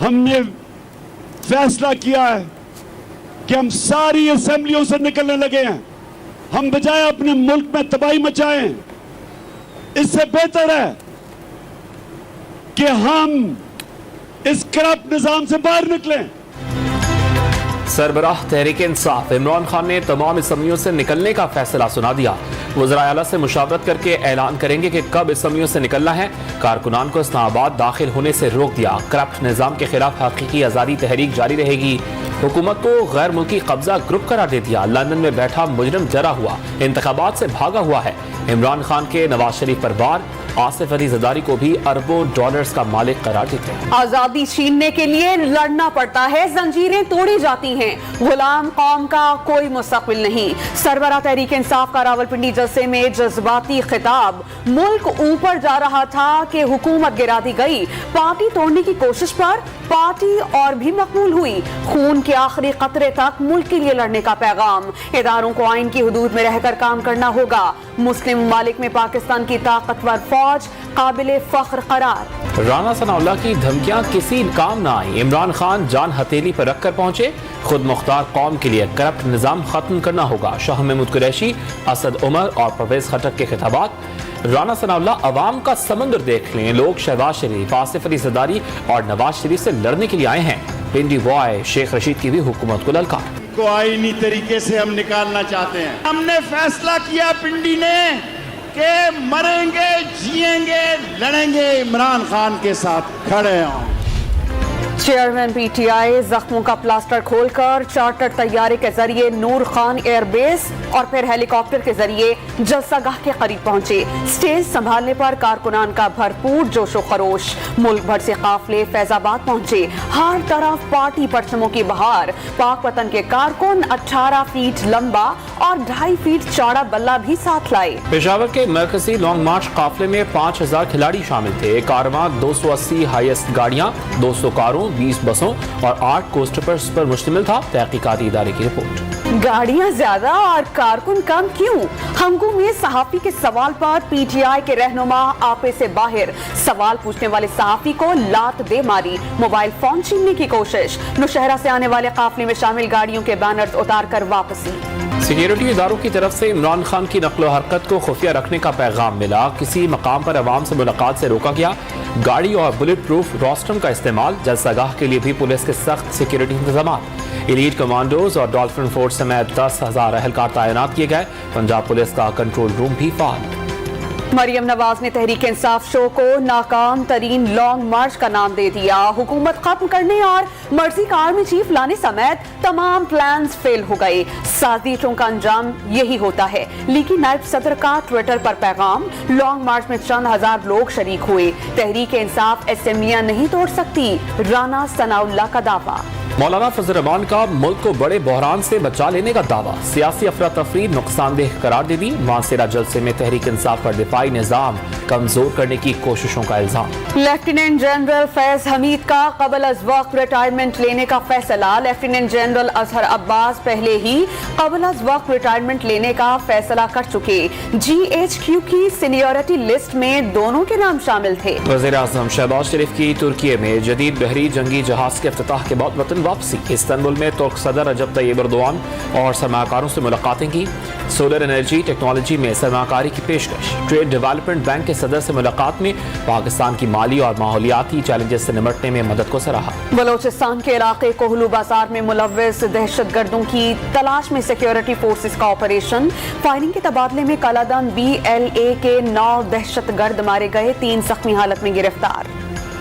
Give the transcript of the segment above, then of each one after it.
ہم نے فیصلہ کیا ہے کہ ہم ساری اسمبلیوں سے نکلنے لگے ہیں. ہم بجائے اپنے ملک میں تباہی مچائیں، اس سے بہتر ہے کہ ہم اس کرپٹ نظام سے باہر نکلیں. سربراہ تحریک انصاف عمران خان نے تمام اسمبلیوں سے نکلنے کا فیصلہ سنا دیا. وزراء اعلیٰ سے مشاورت کر کے اعلان کریں گے کہ کب اسمبلیوں سے نکلنا ہے. کارکنان کو اسلام آباد داخل ہونے سے روک دیا. کرپٹ نظام کے خلاف حقیقی آزادی تحریک جاری رہے گی. حکومت کو غیر ملکی قبضہ گروپ قرار دے دیا. لندن میں بیٹھا مجرم ڈرا ہوا، انتخابات سے بھاگا ہوا ہے. عمران خان کے نواز شریف پر بار، آصف علی زرداری کو بھی اربوں ڈالرز کا مالک قرار دیتے ہیں. آزادی چھیننے کے لیے لڑنا پڑتا ہے، زنجیریں توڑی جاتی ہیں. غلام قوم کا کوئی مستقبل نہیں. سربراہ تحریک انصاف کا راولپنڈی جلسے میں جذباتی خطاب. ملک اوپر جا رہا تھا کہ حکومت گرا دی گئی. پارٹی توڑنے کی کوشش پر پارٹی اور بھی مقبول ہوئی. خون کے آخری قطرے تک ملک کے لیے لڑنے کا پیغام. اداروں کو آئین کی حدود میں رہ کر کام کرنا ہوگا. مسلم ممالک میں پاکستان کی طاقتور فوج قابل فخر قرار. رانا ثناء اللہ کی دھمکیاں کسی کام نہ آئیں. عمران خان جان ہتھیلی پر رکھ کر پہنچے. خود مختار قوم کے لیے کرپٹ نظام ختم کرنا ہوگا. شاہ محمود قریشی، اسد عمر اور پرویز خٹک کے خطابات. رانا ثناء اللہ عوام کا سمندر دیکھ لیں. لوگ شہباز شریف، آصف علی زرداری اور نواز شریف سے لڑنے کے لیے آئے ہیں. پنڈی وائے شیخ رشید کی بھی حکومت کو للکار. کو آئینی طریقے سے ہم نکالنا چاہتے ہیں. ہم نے فیصلہ کیا پنڈی نے کہ مریں گے، جیئیں گے، لڑیں گے، عمران خان کے ساتھ کھڑے ہوں. چیئرمین پی ٹی آئی زخموں کا پلاسٹر کھول کر چارٹر طیارے کے ذریعے نور خان ایئر بیس اور پھر ہیلی کاپٹر کے ذریعے جلسہ گاہ کے قریب پہنچے. سٹیج سنبھالنے پر کارکنان کا بھرپور جوش و خروش. ملک بھر سے قافلے فیض آباد پہنچے. ہر طرف پارٹی پرچموں کی بہار. پاک وطن کے کارکن 18 فیٹ لمبا اور 2.5 فیٹ چوڑا بلہ بھی ساتھ لائے. پشاور کے مرکزی لانگ مارچ قافلے میں 5000 کھلاڑی شامل تھے. کارواں 280 ہائیسٹ گاڑیاں، 200 کاروں، 20 بسوں اور 8 کوسٹرز پر مشتمل تھا. تحقیقاتی ادارے کی رپورٹ. گاڑیاں زیادہ اور کارکن کم کیوں؟ ہنگو میں صحافی کے سوال پر پی ٹی آئی کے رہنما آپے سے باہر. سوال پوچھنے والے صحافی کو لات دے ماری. موبائل فون چھیننے کی کوشش. نوشہرہ سے آنے والے قافلے میں شامل گاڑیوں کے بینرز اتار کر واپسی. سیکیورٹی اداروں کی طرف سے عمران خان کی نقل و حرکت کو خفیہ رکھنے کا پیغام ملا. کسی مقام پر عوام سے ملاقات سے روکا گیا. گاڑی اور بلٹ پروف روسٹم کا استعمال. جلسہ گاہ کے لیے بھی پولیس کے سخت سیکیورٹی انتظامات. ایلیٹ کمانڈوز اور ڈالفن فورس سمیت 10,000 اہلکار تعینات کیے گئے. پنجاب پولیس کا کنٹرول روم بھی فعال. مریم نواز نے تحریک انصاف شو کو ناکام ترین لانگ مارچ کا نام دے دیا. حکومت ختم کرنے اور مرضی کا آرمی چیف لانے سمیت تمام پلانز فیل ہو گئے. سازشوں کا انجام یہی ہوتا ہے. لیکن نائب صدر کا ٹویٹر پر پیغام. لانگ مارچ میں چند ہزار لوگ شریک ہوئے. تحریک انصاف اسمبلیاں نہیں توڑ سکتی، رانا ثناء اللہ کا دعویٰ. مولانا فضل الرحمان کا ملک کو بڑے بحران سے بچا لینے کا دعویٰ. سیاسی افراتفری نقصان دہ قرار دے دی. مانسیرا جلسے میں تحریک انصاف پر دفاعی نظام کمزور کرنے کی کوششوں کا الزام. لیفٹیننٹ جنرل فیض حمید کا قبل از وقت ریٹائرمنٹ لینے کا فیصلہ. لیفٹیننٹ جنرل اظہر عباس پہلے ہی قبل از وقت ریٹائرمنٹ لینے کا فیصلہ کر چکے. جی ایچ کیو کی سینیورٹی لسٹ میں دونوں کے نام شامل تھے. وزیر اعظم شہباز شریف کی ترکی میں جدید بحری جنگی جہاز کے افتتاح کے بعد وطن واپسی. استنبول میں ترک صدر رجب طیب ایردوان اور سرمایہ کاروں سے ملاقاتیں کی. سولر انرجی ٹیکنالوجی میں سرمایہ کاری کی پیشکش. ٹریڈ ڈیولپمنٹ بینک کے صدر سے ملاقات میں پاکستان کی مالی اور ماحولیاتی چیلنجز سے نمٹنے میں مدد کو سراہا. بلوچستان کے علاقے کوہلو بازار میں ملوث دہشت گردوں کی تلاش میں سیکیورٹی فورسز کا آپریشن. فائرنگ کے تبادلے میں کالادان BLA کے 9 دہشت گرد مارے گئے. 3 زخمی حالت میں گرفتار.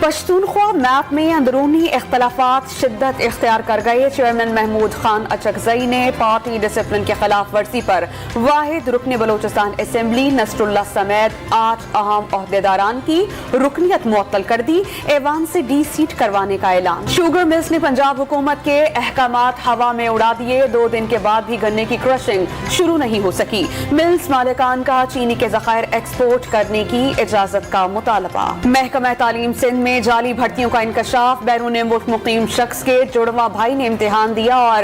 پشتونخوا میپ میں اندرونی اختلافات شدت اختیار کر گئے. چیئرمین محمود خان اچکزئی نے پارٹی ڈسپلن کے خلاف ورزی پر واحد رکن بلوچستان اسمبلی نصر اللہ سمیت 8 اہم عہدیداران کی رکنیت معطل کر دی. ایوان سے ڈی سیٹ کروانے کا اعلان. شوگر ملز نے پنجاب حکومت کے احکامات ہوا میں اڑا دیے. 2 دن کے بعد بھی گنے کی کرشنگ شروع نہیں ہو سکی. ملز مالکان کا چینی کے ذخائر ایکسپورٹ کرنے کی اجازت کا مطالبہ. محکمہ تعلیم سندھ میں جعلی بھرتیوں کا انکشاف. بیرون ملک مقیم شخص کے جڑواں بھائی نے امتحان دیا اور